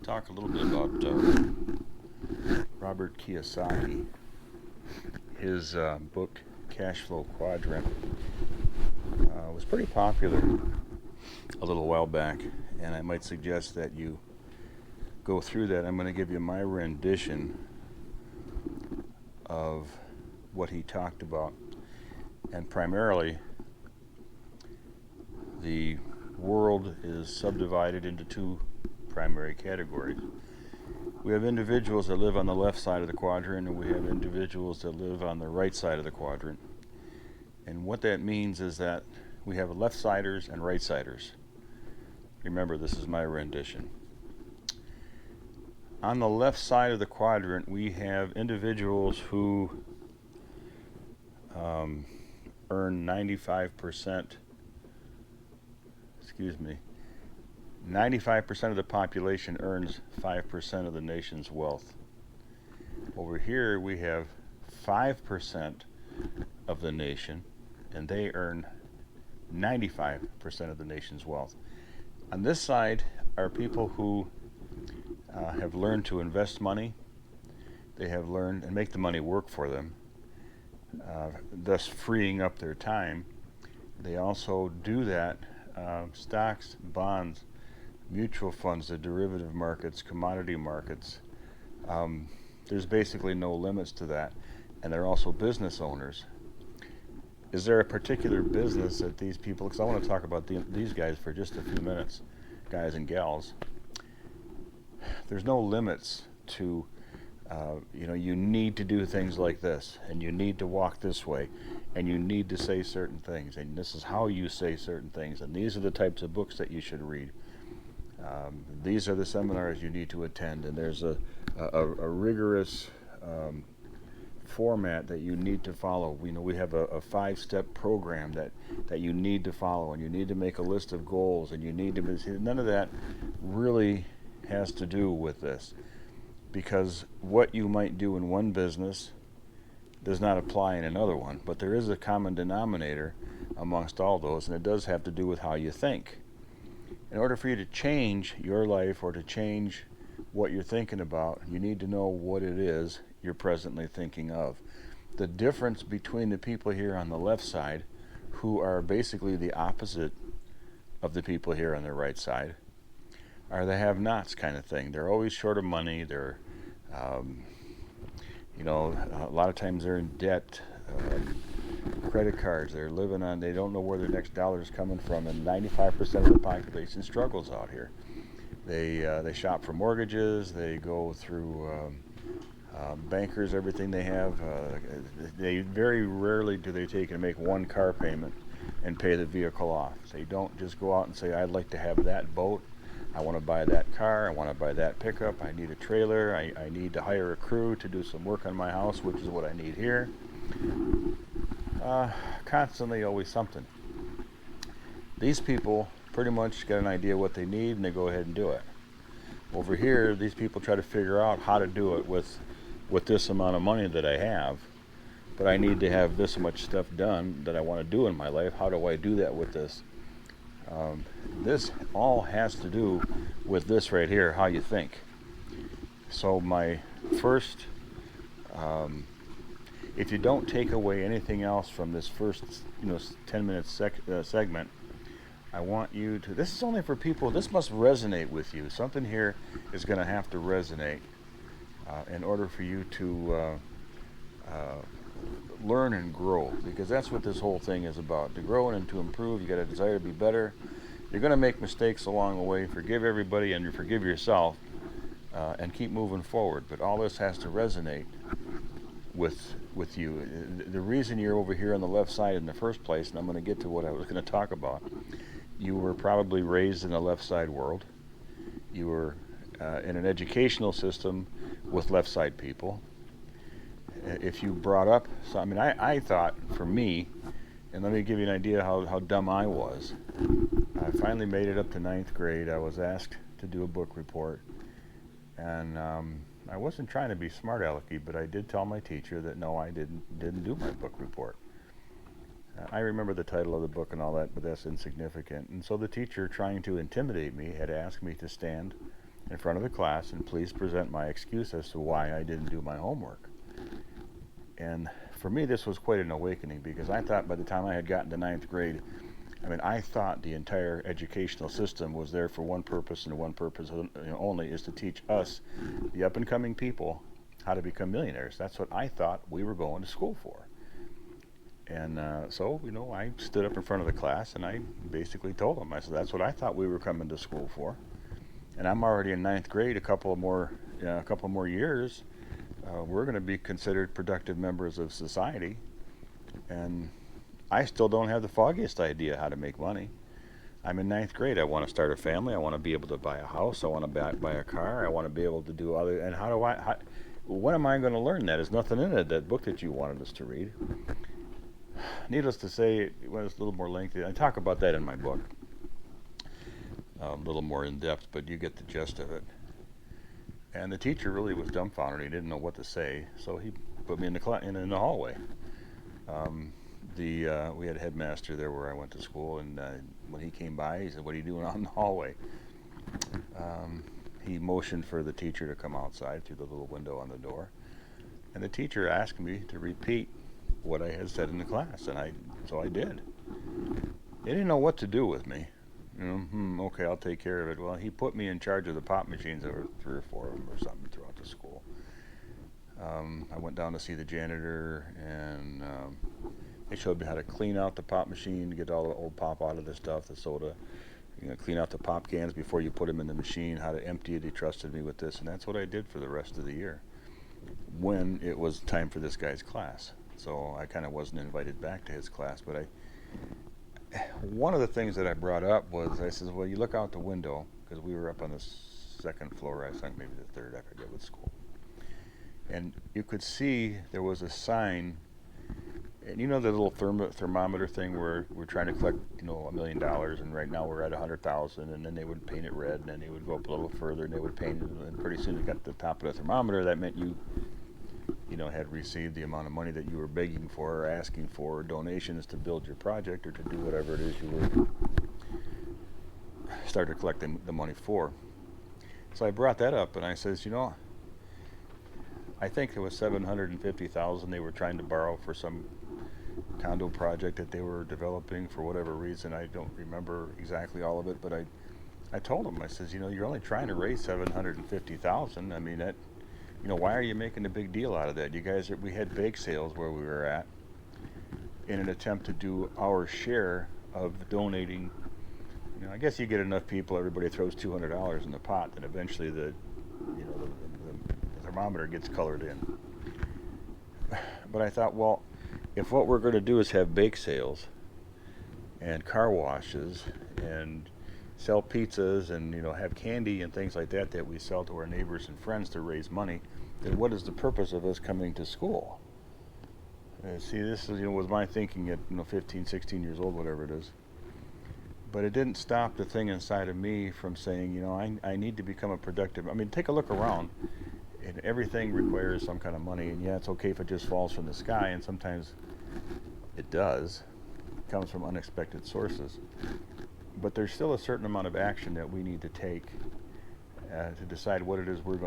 talk a little bit about Robert Kiyosaki. His book, Cash Flow Quadrant, was pretty popular a little while back, and I might suggest that you go through that. I'm going to give you my rendition of what he talked about, and primarily the world is subdivided into two primary categories. We have individuals that live on the left side of the quadrant, and we have individuals that live on the right side of the quadrant. And what that means is that we have left-siders and right-siders. Remember, this is my rendition. On the left side of the quadrant, we have individuals who earn 95%, 95% of the population earns 5% of the nation's wealth. Over here, we have 5% of the nation, and they earn 95% of the nation's wealth. On this side are people who have learned to invest money. They have learned and make the money work for them, thus freeing up their time. They also do that stocks, bonds, mutual funds, the derivative markets, commodity markets. There's basically no limits to that. And they're also business owners. Is there a particular business that these people, because I want to talk about these guys for just a few minutes, guys and gals. There's no limits to, you need to do things like this, and you need to walk this way, and you need to say certain things, and this is how you say certain things, and these are the types of books that you should read. These are the seminars you need to attend, and there's a rigorous format that you need to follow. We have a 5-step program that you need to follow, and you need to make a list of goals, and you need to. None of that really has to do with this, because what you might do in one business does not apply in another one, but there is a common denominator amongst all those, and it does have to do with how you think. In order for you to change your life or to change what you're thinking about, you need to know what it is you're presently thinking of. The difference between the people here on the left side, who are basically the opposite of the people here on the right side, are the have-nots kind of thing. They're always short of money. They're, a lot of times they're in debt. Credit cards, they don't know where their next dollar is coming from, and 95% of the population struggles out here. They shop for mortgages, they go through bankers, everything they have. They very rarely do they take and make one car payment and pay the vehicle off. They don't just go out and say, I'd like to have that boat, I want to buy that car, I want to buy that pickup, I need a trailer, I need to hire a crew to do some work on my house, which is what I need here. Constantly always something. These people pretty much get an idea what they need, and they go ahead and do it. Over here, these people try to figure out how to do it with this amount of money that I have, but I need to have this much stuff done that I want to do in my life. How do I do that with this? This all has to do with this right here, how you think. So my first, if you don't take away anything else from this first 10-minute segment, I want you to, this is only for people, this must resonate with you. Something here is going to have to resonate in order for you to learn and grow, because that's what this whole thing is about. To grow and to improve, you got a desire to be better. You're going to make mistakes along the way. Forgive everybody and forgive yourself, and keep moving forward. But all this has to resonate with you. The reason you're over here on the left side in the first place, and I'm going to get to what I was going to talk about, you were probably raised in a left side world. You were in an educational system with left side people. If you brought up, I thought, for me, and let me give you an idea how dumb I was. I finally made it up to 9th grade. I was asked to do a book report, and I wasn't trying to be smart alecky, but I did tell my teacher that no, I didn't do my book report. I remember the title of the book and all that, but that's insignificant. And so the teacher, trying to intimidate me, had asked me to stand in front of the class and please present my excuse as to why I didn't do my homework. And for me, this was quite an awakening, because I thought by the time I had gotten to ninth grade, I thought the entire educational system was there for one purpose and one purpose only, is to teach us, the up-and-coming people, how to become millionaires. That's what I thought we were going to school for. And so, I stood up in front of the class and I basically told them, I said, that's what I thought we were coming to school for. And I'm already in ninth grade. A couple more years, we're going to be considered productive members of society. And I still don't have the foggiest idea how to make money. I'm in ninth grade. I want to start a family. I want to be able to buy a house. I want to buy a car. I want to be able to do other. And when am I going to learn that? There's nothing in it, that book that you wanted us to read. Needless to say, it was a little more lengthy. I talk about that in my book, a little more in depth, but you get the gist of it. And the teacher really was dumbfounded. He didn't know what to say, so he put me in the hallway. We had a headmaster there where I went to school, and when he came by, he said, "What are you doing out in the hallway?" He motioned for the teacher to come outside through the little window on the door, and the teacher asked me to repeat what I had said in the class, and so I did. They didn't know what to do with me. Okay, I'll take care of it. Well, he put me in charge of the pop machines. There were 3 or 4 of them or something throughout the school. I went down to see the janitor, and they showed me how to clean out the pop machine, to get all the old pop out of the stuff, the soda. Clean out the pop cans before you put them in the machine, how to empty it. He trusted me with this, and that's what I did for the rest of the year when it was time for this guy's class. So I kind of wasn't invited back to his class, but one of the things that I brought up was, I said, well, you look out the window, because we were up on the 2nd floor, I think maybe the 3rd, I forget what school. And you could see there was a sign, and the little thermometer thing where we're trying to collect, $1 million, and right now we're at 100,000, and then they would paint it red, and then they would go up a little further, and they would paint it, and pretty soon it got to the top of the thermometer. That meant you had received the amount of money that you were begging for or asking for, or donations to build your project or to do whatever it is you were started collecting the money for. So I brought that up, and I says, I think it was $750,000 they were trying to borrow for some condo project that they were developing for whatever reason. I don't remember exactly all of it, but I told them, I says, you're only trying to raise $750,000. That, why are you making a big deal out of that? We had bake sales where we were at in an attempt to do our share of donating. I guess you get enough people, everybody throws $200 in the pot, and eventually the thermometer gets colored in. But I thought, well, if what we're going to do is have bake sales and car washes and sell pizzas and have candy and things like that we sell to our neighbors and friends to raise money, then what is the purpose of us coming to school? See, this is was my thinking at 15, 16 years old, whatever it is. But it didn't stop the thing inside of me from saying, I need to become a productive. Take a look around, and everything requires some kind of money. And yeah, it's okay if it just falls from the sky, and sometimes it does. It comes from unexpected sources. But there's still a certain amount of action that we need to take to decide what it is we're going